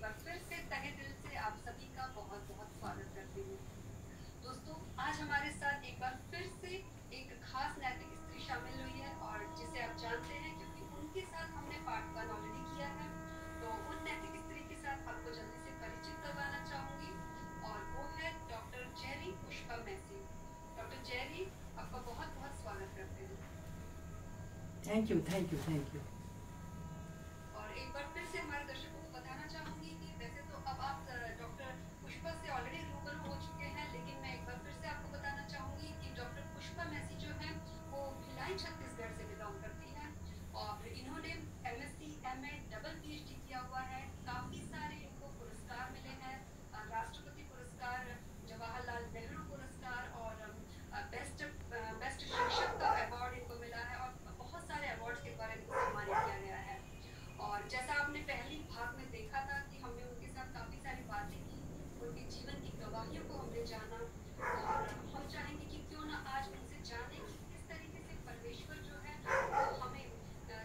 एक बार फिर से तहे दिल से आप सभी का बहुत बहुत स्वागत करती हूँ। दोस्तों, आज हमारे साथ एक बार फिर से एक खास नैतिक स्त्री शामिल हुई है और जिसे आप जानते हैं क्योंकि उनके साथ हमने पार्ट 1 ऑलरेडी किया है। तो उन नैतिक स्त्री के साथ आपको जल्दी से परिचित करवाना चाहूंगी और वो है doctor Jerry Pushpa Massey. Doctor Jerry, आपका बहुत बहुत स्वागत करते हैं। Thank you, thank you, thank you. और एक बार फिर से हमारे दर्शकों को बताना चाहूंगी कि वैसे तो अब आप डॉक्टर पुष्पा से ऑलरेडी रूबरू हो चुके हैं, लेकिन मैं एक बार फिर से आपको बताना चाहूंगी कि डॉक्टर पुष्पा मैसी जो है वो भिलाई छत्तीसगढ़ से बिलोंग करती हैं और इन्होंने MSc, MA, डबल PhD किया हुआ है। काफी सारे इनको पुरस्कार मिले हैं, राष्ट्रपति पुरस्कार, जवाहरलाल नेहरू पुरस्कार और बेस्ट शिक्षक का अवार्ड इनको मिला है और बहुत सारे अवार्ड्स के द्वारा इनको सम्मानित किया गया है। और जैसा आपने पहली भाग में देखा था कि हमने उनके साथ काफी सारी बातें की, उनके जीवन की गवाहियों को हमने जाना और हम चाहेंगे कि क्यों ना आज उनसे जाने कि किस तरीके से परमेश्वर जो है वो हमें,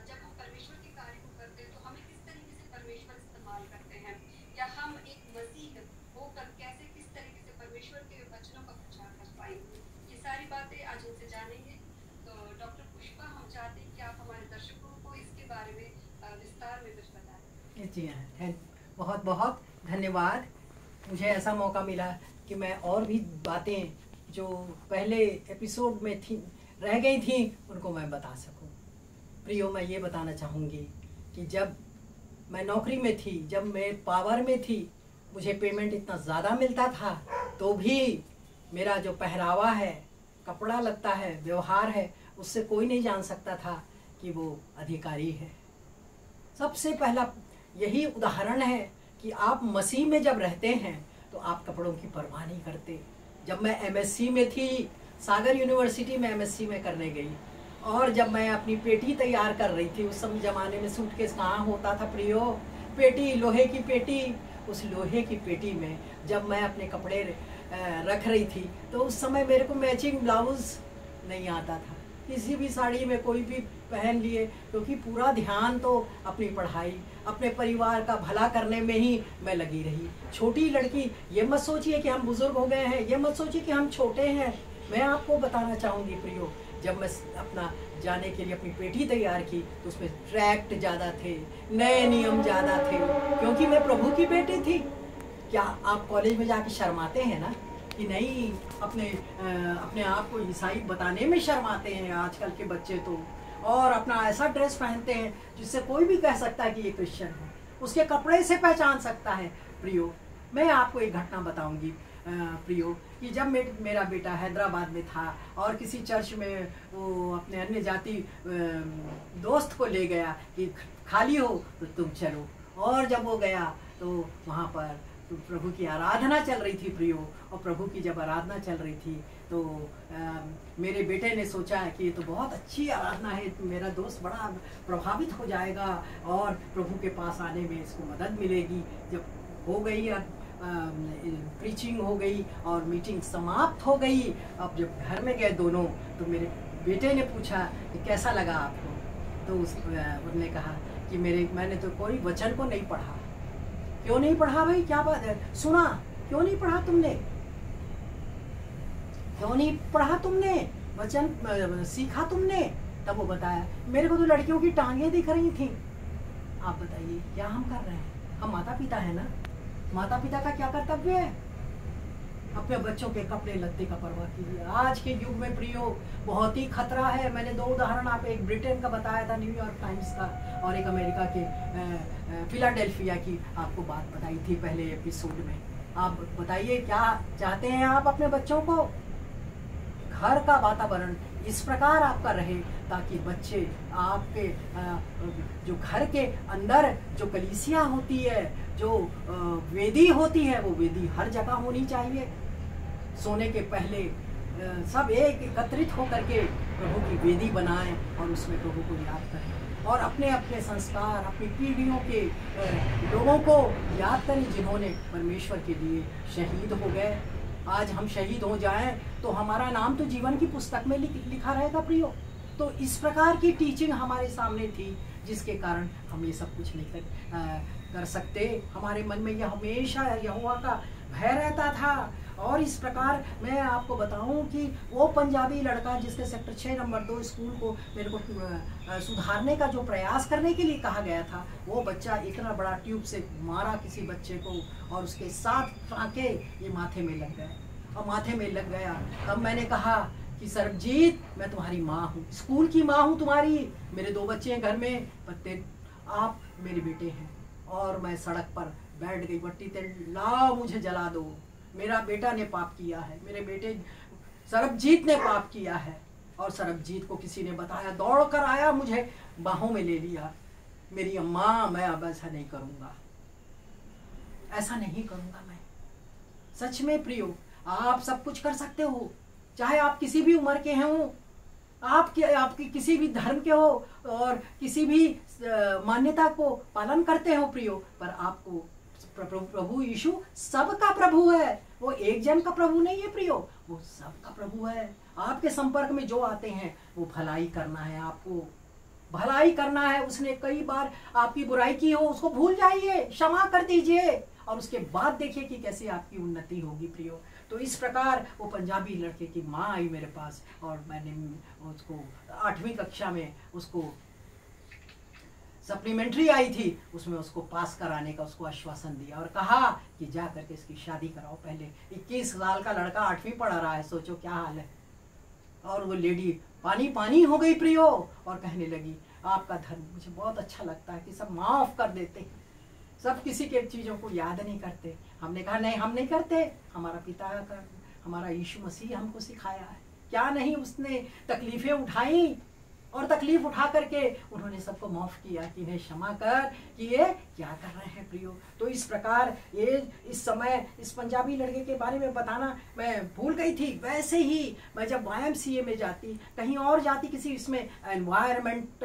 जब हम परमेश्वर के कार्य को करते हैं तो हमें किस तरीके से परमेश्वर इस्तेमाल करते हैं, या हम एक मसीह होकर कैसे किस तरीके से परमेश्वर के वचनों का प्रचार कर पाएंगे। ये सारी बातें आज उनसे जानेंगे। तो डॉक्टर पुष्पा, हम चाहते हैं कि आप हमारे दर्शकों को इसके बारे में विस्तार में कुछ बताएं। जी हाँ, बहुत बहुत धन्यवाद। मुझे ऐसा मौका मिला कि मैं और भी बातें जो पहले एपिसोड में थी रह गई थी उनको मैं बता सकूं। प्रियो, मैं ये बताना चाहूँगी कि जब मैं नौकरी में थी, जब मैं पावर में थी, मुझे पेमेंट इतना ज़्यादा मिलता था तो भी मेरा जो पहरावा है, कपड़ा लगता है, व्यवहार है, उससे कोई नहीं जान सकता था कि वो अधिकारी है। सबसे पहला यही उदाहरण है कि आप मसीह में जब रहते हैं तो आप कपड़ों की परवाह नहीं करते। जब मैं MSc में थी, सागर यूनिवर्सिटी में MSc में करने गई और जब मैं अपनी पेटी तैयार कर रही थी, उस समय ज़माने में सूटकेस कहाँ होता था प्रियो, पेटी, लोहे की पेटी, उस लोहे की पेटी में जब मैं अपने कपड़े रख रही थी तो उस समय मेरे को मैचिंग ब्लाउज नहीं आता था। किसी भी साड़ी में कोई भी पहन लिए, क्योंकि पूरा ध्यान तो अपनी पढ़ाई, अपने परिवार का भला करने में ही मैं लगी रही। छोटी लड़की, ये मत सोचिए कि हम बुजुर्ग हो गए हैं, ये मत सोचिए कि हम छोटे हैं। मैं आपको बताना चाहूँगी प्रियो, जब मैं अपना जाने के लिए अपनी पेटी तैयार की तो उसमें ट्रैक्ट ज़्यादा थे, नए नियम ज़्यादा थे, क्योंकि मैं प्रभु की बेटी थी। क्या आप कॉलेज में जाके शर्माते हैं ना कि नहीं? अपने आप को ईसाई बताने में शर्माते हैं आजकल के बच्चे तो, और अपना ऐसा ड्रेस पहनते हैं जिससे कोई भी कह सकता है कि ये क्रिश्चियन है, उसके कपड़े से पहचान सकता है। प्रियो, मैं आपको एक घटना बताऊंगी प्रियो, कि जब मेरा बेटा हैदराबाद में था और किसी चर्च में वो अपने अन्य जाति दोस्त को ले गया कि खाली हो तो तुम चलो, और जब वो गया तो वहाँ पर तो प्रभु की आराधना चल रही थी प्रियो, और प्रभु की जब आराधना चल रही थी तो मेरे बेटे ने सोचा कि ये तो बहुत अच्छी आराधना है, तो मेरा दोस्त बड़ा प्रभावित हो जाएगा और प्रभु के पास आने में इसको मदद मिलेगी। जब हो गई, प्रीचिंग हो गई और मीटिंग समाप्त हो गई, अब जब घर में गए दोनों तो मेरे बेटे ने पूछा कि कैसा लगा आपको, तो उसने कहा कि मैंने तो कोई वचन को नहीं पढ़ा। क्यों नहीं पढ़ा भाई, क्या बात है, सुना, क्यों नहीं पढ़ा तुमने, क्यों नहीं पढ़ा तुमने, वचन सीखा तुमने? तब वो बताया, मेरे को तो लड़कियों की टांगें दिख रही थी। आप बताइए क्या हम कर रहे हैं? हम माता पिता है ना, माता पिता का क्या कर्तव्य है? अपने बच्चों के कपड़े लत्ते का परवाह कीजिए। आज के युग में प्रियो बहुत ही खतरा है। मैंने 2 उदाहरण, आप एक ब्रिटेन का बताया था, न्यूयॉर्क टाइम्स का, और एक अमेरिका के फिलाडेल्फिया की आपको बात बताई थी पहले एपिसोड में। आप बताइए क्या चाहते हैं आप अपने बच्चों को? घर का वातावरण इस प्रकार आपका रहे ताकि बच्चे आपके जो घर के अंदर जो कलीसिया होती है, जो वेदी होती है, वो वेदी हर जगह होनी चाहिए। सोने के पहले सब एकत्रित होकर के प्रभु की वेदी बनाएं और उसमें प्रभु को याद करें, और अपने अपने संस्कार, अपनी पीढ़ियों के लोगों को याद करें जिन्होंने परमेश्वर के लिए शहीद हो गए। आज हम शहीद हो जाएं तो हमारा नाम तो जीवन की पुस्तक में लिखा रहेगा प्रियो। तो इस प्रकार की टीचिंग हमारे सामने थी जिसके कारण हम ये सब कुछ नहीं कर सकते। हमारे मन में यह हमेशा यहोवा का भय रहता था। और इस प्रकार मैं आपको बताऊं कि वो पंजाबी लड़का जिसके सेक्टर 6 नंबर 2 स्कूल को मेरे को सुधारने का जो प्रयास करने के लिए कहा गया था, वो बच्चा इतना बड़ा ट्यूब से मारा किसी बच्चे को और उसके 7 टाँके ये माथे में लग गए और माथे में लग गया। तब मैंने कहा कि सरबजीत, मैं तुम्हारी माँ हूँ, स्कूल की माँ हूँ तुम्हारी। मेरे 2 बच्चे हैं घर में, पर आप मेरे बेटे हैं। और मैं सड़क पर बैठ गई, बट्टी तेल लाओ, मुझे जला दो। मेरा बेटा ने पाप किया है, मेरे बेटे सरबजीत ने पाप किया है। और सरबजीत को किसी ने बताया, दौड़ कर आया, मुझे बाहों में ले लिया। मेरी अम्मा, मैं अब ऐसा नहीं करूँगा, ऐसा नहीं करूँगा मैं। सच में प्रियो, आप सब कुछ कर सकते हो, चाहे आप किसी भी उम्र के हों, आपकी किसी भी धर्म के हो और किसी भी मान्यता को पालन करते हो प्रियो, पर आपको प्रभु यीशु सबका प्रभु है। वो एक जन का प्रभु नहीं है प्रियो, वो सबका प्रभु है। आपके संपर्क में जो आते हैं वो भलाई करना है, आपको भलाई करना है। उसने कई बार आपकी बुराई की हो, उसको भूल जाइए, क्षमा कर दीजिए और उसके बाद देखिए कि कैसे आपकी उन्नति होगी प्रियो। तो इस प्रकार वो पंजाबी लड़के की माँ आई मेरे पास और मैंने उसको 8वीं कक्षा में उसको सप्लीमेंट्री आई थी, उसमें उसको पास कराने का उसको आश्वासन दिया और कहा कि जा करके इसकी शादी कराओ। पहले 21 साल का लड़का 8वीं पढ़ रहा है, सोचो क्या हाल है। और वो लेडी पानी पानी हो गई प्रियो और कहने लगी, आपका धर्म मुझे बहुत अच्छा लगता है कि सब माफ कर देते, सब किसी के चीज़ों को याद नहीं करते। हमने कहा नहीं, हम नहीं करते, हमारा पिता का, हमारा यीशु मसीह हमको सिखाया है। क्या नहीं उसने तकलीफें उठाई और तकलीफ उठा करके उन्होंने सबको माफ किया कि इन्हें क्षमा कर कि ये क्या कर रहे हैं प्रियो। तो इस प्रकार ये इस समय इस पंजाबी लड़के के बारे में बताना मैं भूल गई थी। वैसे ही मैं जब YMCA में जाती, कहीं और जाती, किसी इसमें एनवायरनमेंट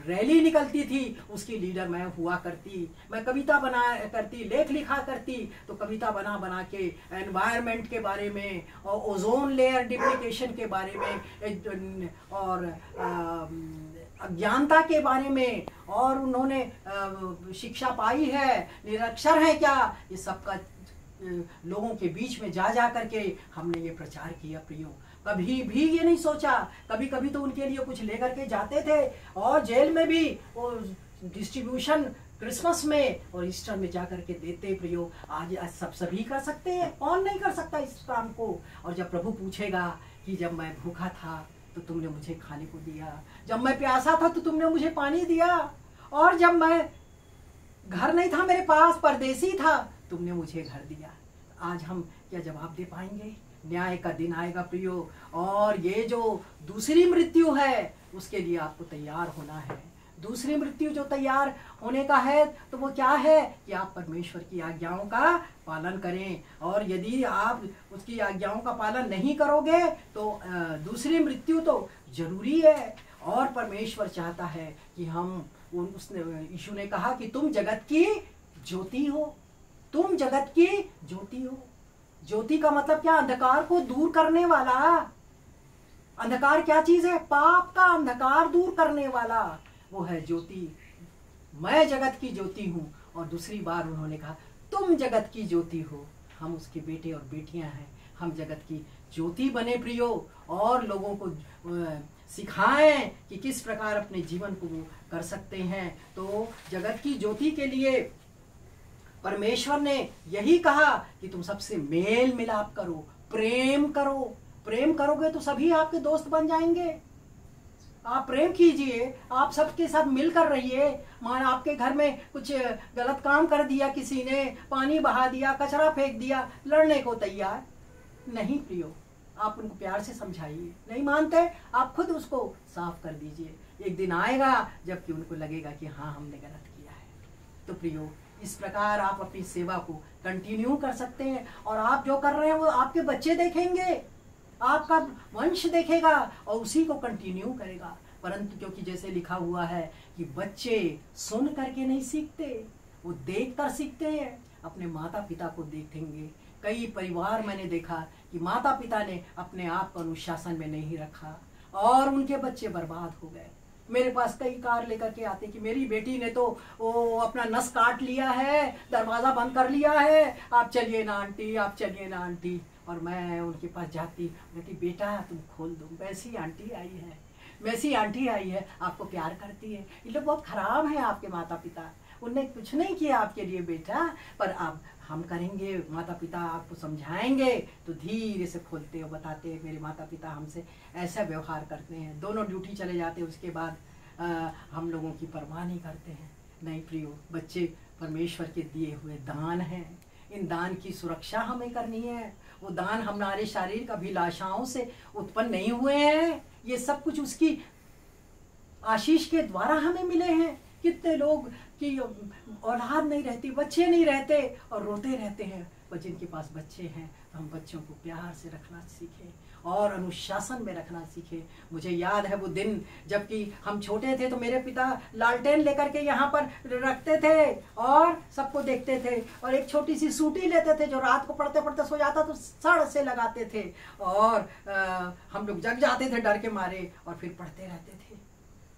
रैली निकलती थी, उसकी लीडर मैं हुआ करती। मैं कविता बना करती, लेख लिखा करती, तो कविता बना बना के एनवायरनमेंट के बारे में और ओजोन लेयर डिप्लीकेशन के बारे में और अज्ञानता के बारे में, और उन्होंने शिक्षा पाई है, निरक्षर है क्या, ये सबका लोगों के बीच में जा जा करके हमने ये प्रचार किया प्रियो। कभी भी ये नहीं सोचा, कभी कभी तो उनके लिए कुछ लेकर के जाते थे और जेल में भी वो डिस्ट्रीब्यूशन क्रिसमस में और ईस्टर में जा करके देते प्रियो। आज सब सभी कर सकते हैं, कौन नहीं कर सकता इस काम को। और जब प्रभु पूछेगा कि जब मैं भूखा था तो तुमने मुझे खाने को दिया, जब मैं प्यासा था तो तुमने मुझे पानी दिया, और जब मैं घर नहीं था मेरे पास, परदेसी था, तुमने मुझे घर दिया। आज हम क्या जवाब दे पाएंगे? न्याय का दिन आएगा प्रियो, और ये जो दूसरी मृत्यु है उसके लिए आपको तैयार होना है। दूसरी मृत्यु जो तैयार होने का है तो वो क्या है कि आप परमेश्वर की आज्ञाओं का पालन करें, और यदि आप उसकी आज्ञाओं का पालन नहीं करोगे तो दूसरी मृत्यु तो जरूरी है। और परमेश्वर चाहता है कि हम उसने यीशु ने कहा कि तुम जगत की ज्योति हो, तुम जगत की ज्योति हो। ज्योति का मतलब क्या? अंधकार को दूर करने वाला। अंधकार क्या चीज है? पाप का अंधकार दूर करने वाला, वो है ज्योति। मैं जगत की ज्योति हूँ। और दूसरी बार उन्होंने कहा तुम जगत की ज्योति हो। हम उसके बेटे और बेटियां हैं, हम जगत की ज्योति बने प्रियो, और लोगों को सिखाएं कि किस प्रकार अपने जीवन को वो कर सकते हैं। तो जगत की ज्योति के लिए परमेश्वर ने यही कहा कि तुम सबसे मेल मिलाप करो, प्रेम करो। प्रेम करोगे तो सभी आपके दोस्त बन जाएंगे। आप प्रेम कीजिए, आप सबके साथ मिलकर रहिए। मान आपके घर में कुछ गलत काम कर दिया किसी ने, पानी बहा दिया, कचरा फेंक दिया, लड़ने को तैयार नहीं प्रियो। आप उनको प्यार से समझाइए, नहीं मानते आप खुद उसको साफ कर दीजिए। एक दिन आएगा जबकि उनको लगेगा कि हाँ हमने गलत किया है। तो प्रियो, इस प्रकार आप अपनी सेवा को कंटिन्यू कर सकते हैं, और आप जो कर रहे हैं वो आपके बच्चे देखेंगे, आपका वंश देखेगा और उसी को कंटिन्यू करेगा। परंतु क्योंकि जैसे लिखा हुआ है कि बच्चे सुन करके नहीं सीखते, वो देख कर सीखते हैं। अपने माता पिता को देखेंगे। कई परिवार मैंने देखा कि माता पिता ने अपने आप को अनुशासन में नहीं रखा और उनके बच्चे बर्बाद हो गए। मेरे पास कई कार लेकर के आते कि मेरी बेटी ने तो वो अपना नस काट लिया है, दरवाज़ा बंद कर लिया है, आप चलिए ना आंटी, आप चलिए ना आंटी। और मैं उनके पास जाती, कहती बेटा तुम खोल दो, वैसी आंटी आई है, वैसी आंटी आई है, आपको प्यार करती है। ये लोग बहुत खराब हैं आपके माता पिता, उनने कुछ नहीं किया आपके लिए बेटा, पर आप हम करेंगे, माता पिता आपको समझाएंगे तो धीरे से खोलते हो, बताते हैं मेरे माता पिता हमसे ऐसा व्यवहार करते हैं। दोनों ड्यूटी चले जाते हैं, उसके बाद हम लोगों की परवाह नहीं करते हैं। नहीं प्रियो, बच्चे परमेश्वर के दिए हुए दान हैं, इन दान की सुरक्षा हमें करनी है। वो दान हमारे शारीरिक अभिलाषाओं से उत्पन्न नहीं हुए हैं, ये सब कुछ उसकी आशीष के द्वारा हमें मिले हैं। कितने लोग की औलाद नहीं रहती, बच्चे नहीं रहते और रोते रहते हैं, पर जिनके पास बच्चे हैं तो हम बच्चों को प्यार से रखना सीखें और अनुशासन में रखना सीखें। मुझे याद है वो दिन जबकि हम छोटे थे तो मेरे पिता लालटेन लेकर के यहाँ पर रखते थे और सबको देखते थे, और एक छोटी सी सूटी लेते थे जो रात को पढ़ते पढ़ते सो जाता तो सड़ से लगाते थे, और हम लोग जग जाते थे डर के मारे और फिर पढ़ते रहते थे।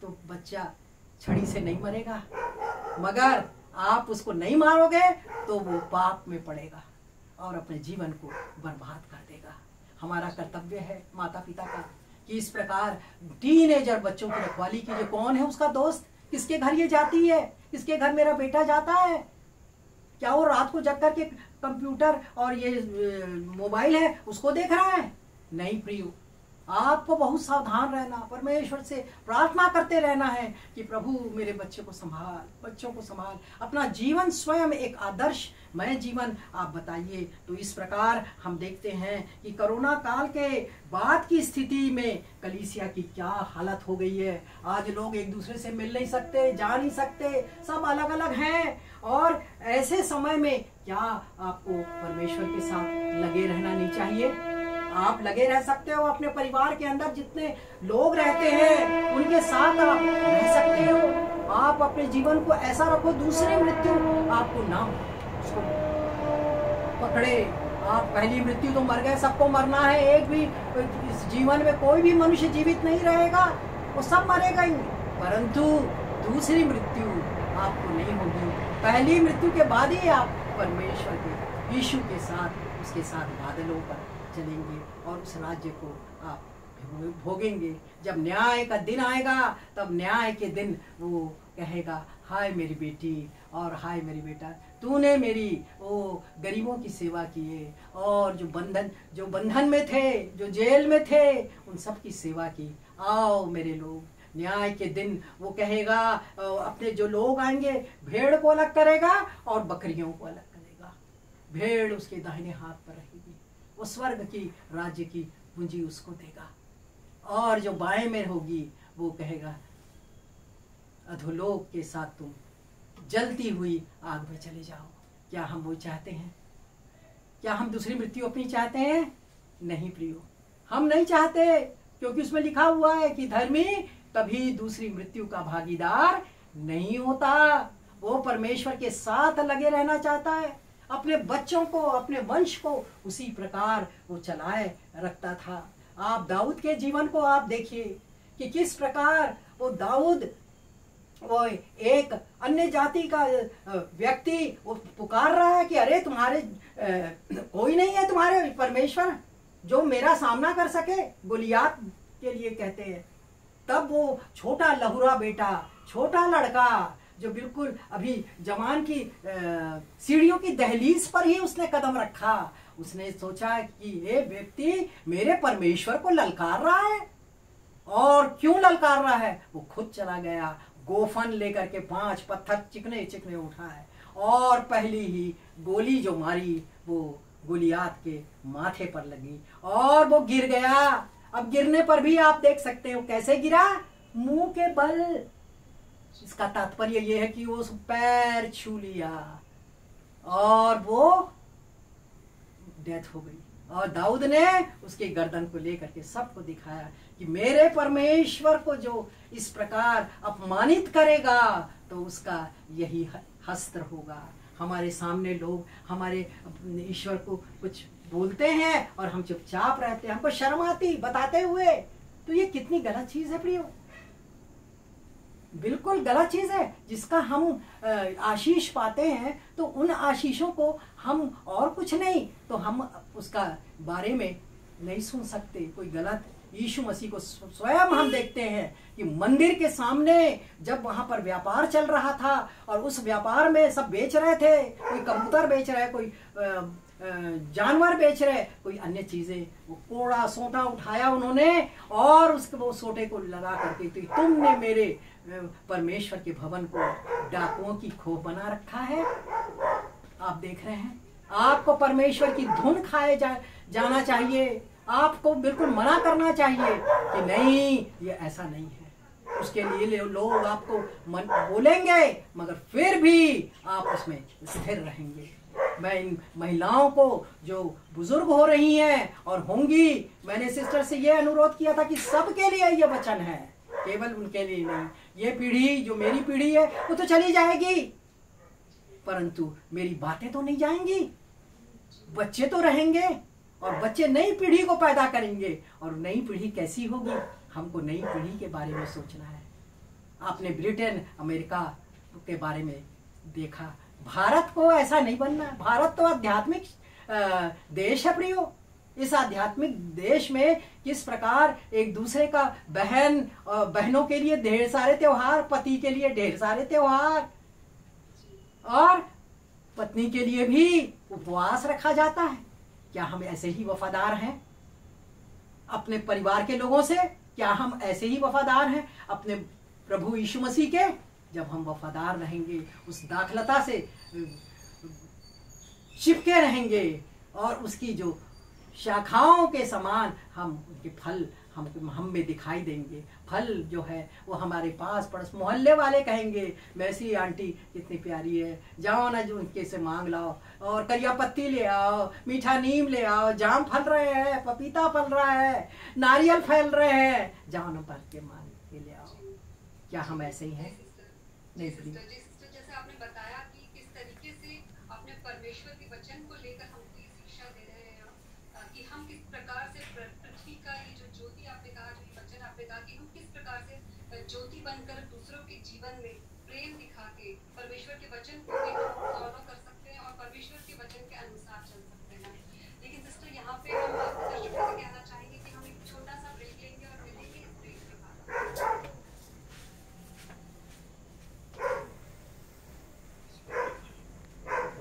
तो बच्चा छड़ी से नहीं मरेगा, मगर आप उसको नहीं मारोगे तो वो पाप में पड़ेगा और अपने जीवन को बर्बाद कर देगा। हमारा कर्तव्य है माता पिता का कि इस प्रकार टीनेजर बच्चों की रखवाली कीजिए। कौन है उसका दोस्त, किसके घर ये जाती है, किसके घर मेरा बेटा जाता है, क्या वो रात को जग करके कंप्यूटर और ये मोबाइल है उसको देख रहा है? नहीं प्रियो, आपको बहुत सावधान रहना, परमेश्वर से प्रार्थना करते रहना है कि प्रभु मेरे बच्चे को संभाल, बच्चों को संभाल। अपना जीवन स्वयं एक आदर्शमय जीवन आप बताइए। तो इस प्रकार हम देखते हैं कि कोरोना काल के बाद की स्थिति में कलीसिया की क्या हालत हो गई है। आज लोग एक दूसरे से मिल नहीं सकते, जा नहीं सकते, सब अलग अलग हैं। और ऐसे समय में क्या आपको परमेश्वर के साथ लगे रहना नहीं चाहिए? आप लगे रह सकते हो, अपने परिवार के अंदर जितने लोग रहते हैं उनके साथ आप रह सकते हो। आप अपने जीवन को ऐसा रखो दूसरी मृत्यु आपको ना उसको पकड़े। आप पहली मृत्यु तो मर गए, सबको मरना है, एक भी इस जीवन में कोई भी मनुष्य जीवित नहीं रहेगा, वो सब मरेगा ही, परंतु दूसरी मृत्यु आपको नहीं होगी। पहली मृत्यु के बाद ही आप परमेश्वर के यीशु के साथ उसके साथ बादलों पर चलेंगे और उस राज्य को आप भोगेंगे। जब न्याय का दिन आएगा तब न्याय के दिन वो कहेगा हाय मेरी बेटी और हाय मेरी बेटा, तूने मेरी वो गरीबों की सेवा किए और जो बंधन में थे, जो जेल में थे, उन सब की सेवा की। आओ मेरे लोग, न्याय के दिन वो कहेगा अपने जो लोग आएंगे, भेड़ को अलग करेगा और बकरियों को अलग करेगा। भेड़ उसके दाहिने हाथ पर रहेगी, वो स्वर्ग की राज्य की पूंजी उसको देगा, और जो बाएं में होगी वो कहेगा अधोलोक के साथ तुम जलती हुई आग में चले जाओ। क्या हम वो चाहते हैं? क्या हम दूसरी मृत्यु अपनी चाहते हैं? नहीं प्रियो, हम नहीं चाहते, क्योंकि उसमें लिखा हुआ है कि धर्मी कभी दूसरी मृत्यु का भागीदार नहीं होता। वो परमेश्वर के साथ लगे रहना चाहता है, अपने बच्चों को, अपने वंश को उसी प्रकार वो चलाए रखता था। आप दाऊद के जीवन को आप देखिए कि किस प्रकार वो दाऊद, वो एक अन्य जाति का व्यक्ति, वो पुकार रहा है कि अरे तुम्हारे कोई नहीं है तुम्हारे परमेश्वर जो मेरा सामना कर सके, गोलियात के लिए कहते हैं। तब वो छोटा लहुरा बेटा, छोटा लड़का जो बिल्कुल अभी जवान की सीढ़ियों की दहलीज पर ही उसने कदम रखा, उसने सोचा कि ये व्यक्ति मेरे परमेश्वर को ललकार रहा है। और क्यों ललकार रहा है? वो खुद चला गया, गोफन लेकर के 5 पत्थर चिकने चिकने उठाए और पहली ही गोली जो मारी वो गोलियात के माथे पर लगी और वो गिर गया। अब गिरने पर भी आप देख सकते हो कैसे गिरा, मुंह के बल। इसका तात्पर्य यह है कि वो पैर छू लिया और वो डेथ हो गई। और दाऊद ने उसके गर्दन को लेकर के सबको दिखाया कि मेरे परमेश्वर को जो इस प्रकार अपमानित करेगा तो उसका यही हस्त्र होगा। हमारे सामने लोग हमारे ईश्वर को कुछ बोलते हैं और हम चुपचाप रहते हैं, हमको शर्म आती बताते हुए, तो ये कितनी गलत चीज है प्रियो। बिल्कुल गलत चीज है। जिसका हम आशीष पाते हैं तो उन आशीषों को हम और कुछ नहीं तो हम उसका बारे में नहीं सुन सकते। कोई गलत यीशु मसीह को स्वयं हम देखते हैं कि मंदिर के सामने जब वहां पर व्यापार चल रहा था और उस व्यापार में सब बेच रहे थे, कोई कबूतर बेच रहे, कोई जानवर बेच रहे, कोई अन्य चीजें, वो कोड़ा सोटा उठाया उन्होंने और उसके वो सोटे को लगा करके तो तुमने मेरे परमेश्वर के भवन को डाकुओं की खोह बना रखा है। आप देख रहे हैं, आपको परमेश्वर की धुन खाए जाना चाहिए। आपको बिल्कुल मना करना चाहिए कि नहीं, ये ऐसा नहीं है। उसके लिए लोग आपको मन बोलेंगे मगर फिर भी आप उसमें स्थिर रहेंगे। मैं इन महिलाओं को जो बुजुर्ग हो रही हैं और होंगी, मैंने सिस्टर से ये अनुरोध किया था कि सबके लिए ये वचन है, केवल उनके लिए नहीं। ये पीढ़ी जो मेरी पीढ़ी है वो तो चली जाएगी, परंतु मेरी बातें तो नहीं जाएंगी। बच्चे तो रहेंगे और बच्चे नई पीढ़ी को पैदा करेंगे। और नई पीढ़ी कैसी होगी, हमको नई पीढ़ी के बारे में सोचना है। आपने ब्रिटेन अमेरिका के बारे में देखा, भारत को ऐसा नहीं बनना। भारत तो आध्यात्मिक देश है प्रियो। इस आध्यात्मिक देश में किस प्रकार एक दूसरे का बहनों के लिए ढेर सारे त्योहार, पति के लिए ढेर सारे त्योहार और पत्नी के लिए भी उपवास रखा जाता है। क्या हम ऐसे ही वफादार हैं अपने परिवार के लोगों से? क्या हम ऐसे ही वफादार हैं अपने प्रभु यीशु मसीह के? जब हम वफादार रहेंगे, उस दाखलता से चिपके रहेंगे और उसकी जो शाखाओं के समान हम उनके फल हम में दिखाई देंगे। फल जो है वो हमारे पास पड़ोस मोहल्ले वाले कहेंगे, मैसी आंटी कितनी प्यारी है, जाओ ना जो उनके से मांग लाओ और करिया पत्ती ले आओ, मीठा नीम ले आओ, जाम फल रहे हैं, पपीता फल रहा है, नारियल फैल रहे हैं, जाओ ना भर के मांग के ले आओ। क्या हम ऐसे ही हैं? नहीं सिस्टर, जैसे आपने बताया कि किस तरीके से आपने परमेश्वर के वचन को लेकर हमको ये शिक्षा दे रहे हैं कि हम किस प्रकार से पृथ्वी का ये जो ज्योति आपने कहा, जो ये वचन आपने कहा कि हम किस प्रकार से ज्योति बनकर दूसरों के जीवन में प्रेम दिखा के परमेश्वर के वचन को फॉलो